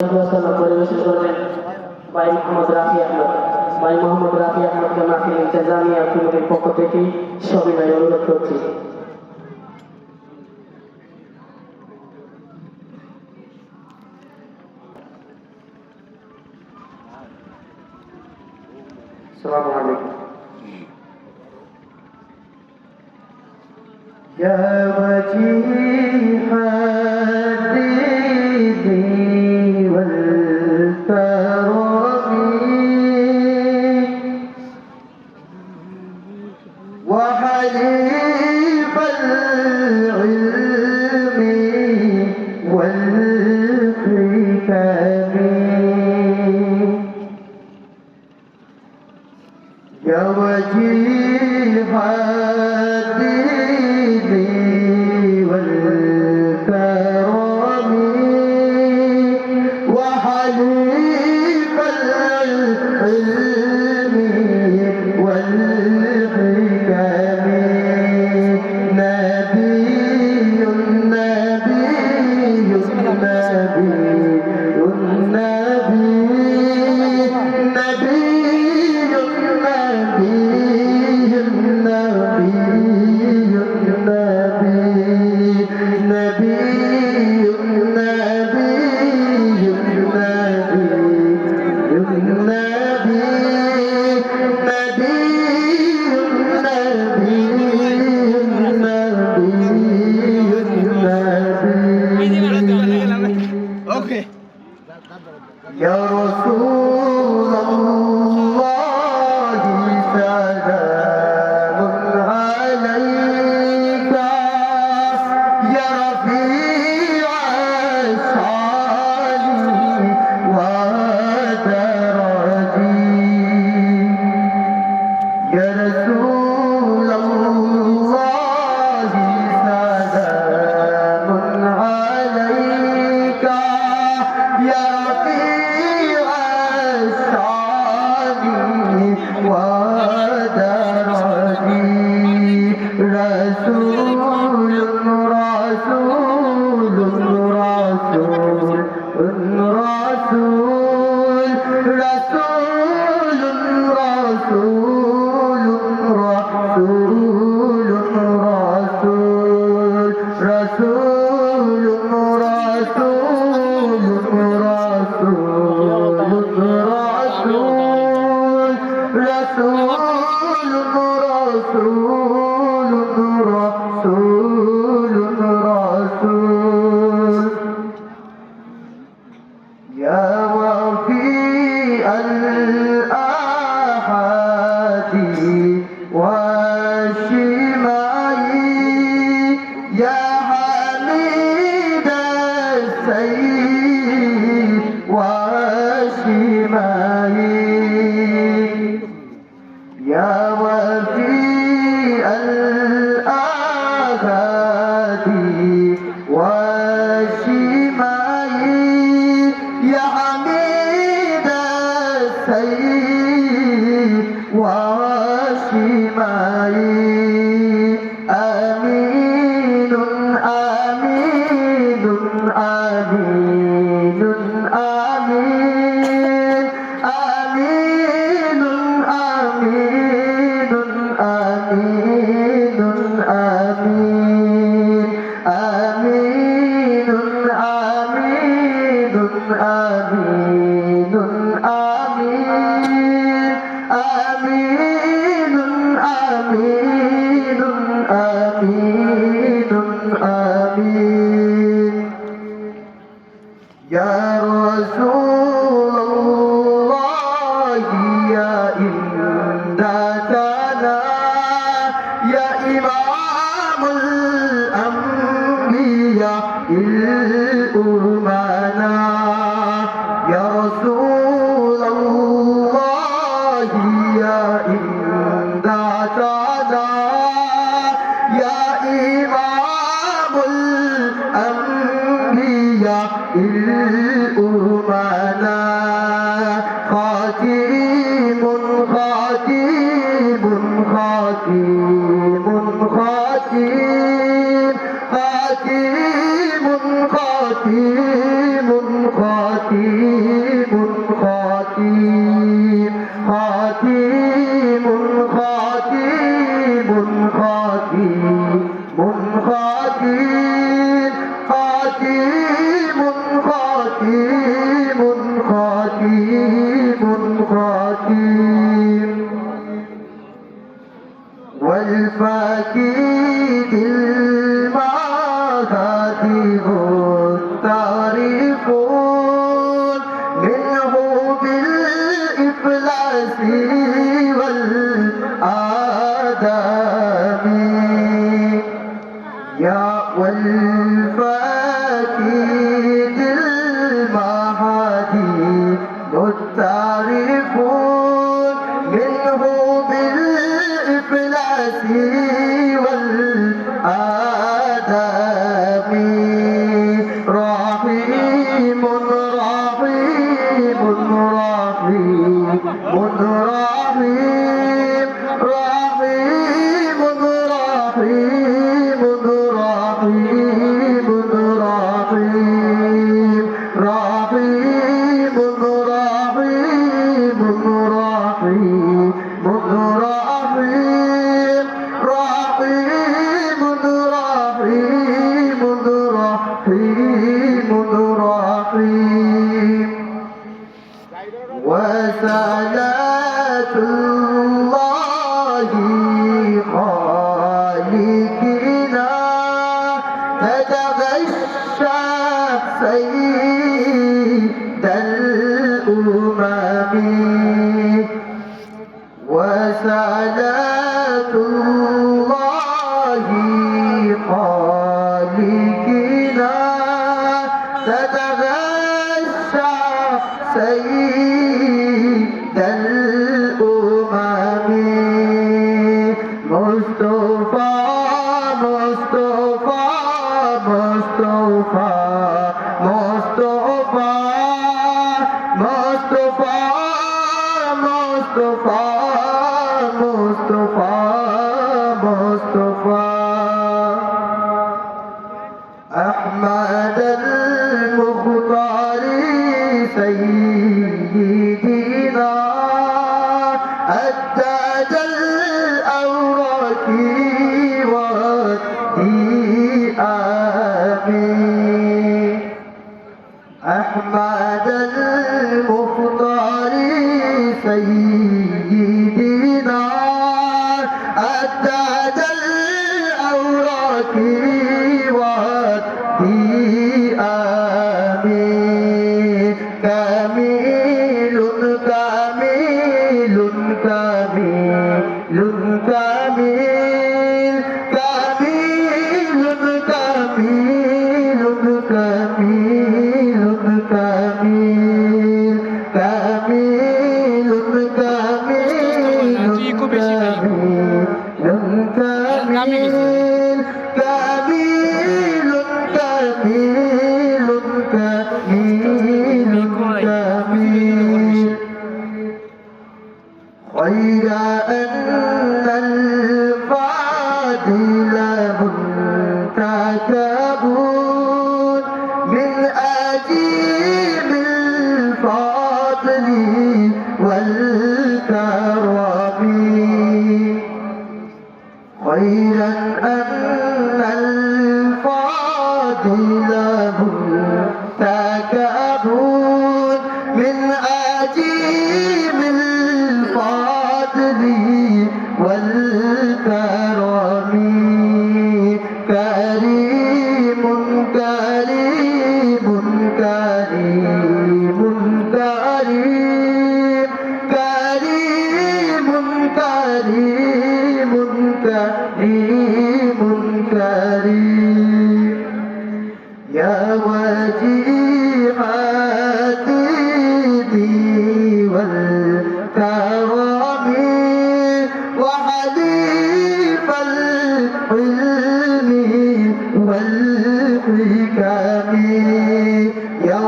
পরিবেশন করবেন ভাই মোহাম্মদ রাফি আহমদ। ভাই মোহাম্মদ রাফি আহমদকে মাহফিল ইন্তেজামিয়া কমিটির পক্ষ থেকে সবিনয় অনুরোধ করছি। আসসালামু আলাইকুম। يا وجيه الدين والكرم وحليف العلم والحكم يا وجيه يا رسول الله سلام عليك يا رفيع الشان ودرجي يا رسول الله سلام عليك يا رفيع الشان ودرجي رسول رسول رسول رسول رسول رسول رسول رسول رسول يا وفي الآحاد والشمال يا حميد السيد والشمال يا وفي الآحاد والشمال يا حميد السيد والشمال آمين آمين آمين آمين آمين آمين آمين آمين آمين آمين آمين آمين آمين آمين آمين يا رسول الله يا إمدادنا يا إمام الأنبياء الأمنا يا رسول الله يا إمدادنا يا إمام الأنبياء الأمنا خاتم خاتم خاتم خاتم خاتم خاتم خاتم خاتم خاتم خاتم خاتم خاتم خاتم خاتم خاتم خاتم خاتم والفاكد المعاتب التعرفون منه بالإفلاس والآداب يا والفاكد المعاتب التعرفون منه بالإفلاس والآداب رحيم رحيم رحيم رحيم رحيم رحيم رحيم رحيم رحيم رحيم رحيم رحيم رحيم رحيم رحيم رحيم وصلاة الله خالقنا تتغشى سيد الأمم وصلاة الله خالقنا تتغشى سيد الأمم مصطفى مصطفى مصطفى مصطفى مصطفى مصطفى مصطفى مصطفى أحمد المختار سيدنا التاج الأوراق والديام أحمد المختار سيدنا التاج الأوراق والديام كامل كامل كامل كامل كامل كامل كامل كامل كامل غير أن الفاضل منتكبون من أجيب الفضل والكرم خيرا أن الفاضل منتكبون من أجيب الفضل والكرم كريم كريم كريم كريم كريم كريم كريم كريم يا وجيهة الدين والكرم وحليف الحلم والحكم يا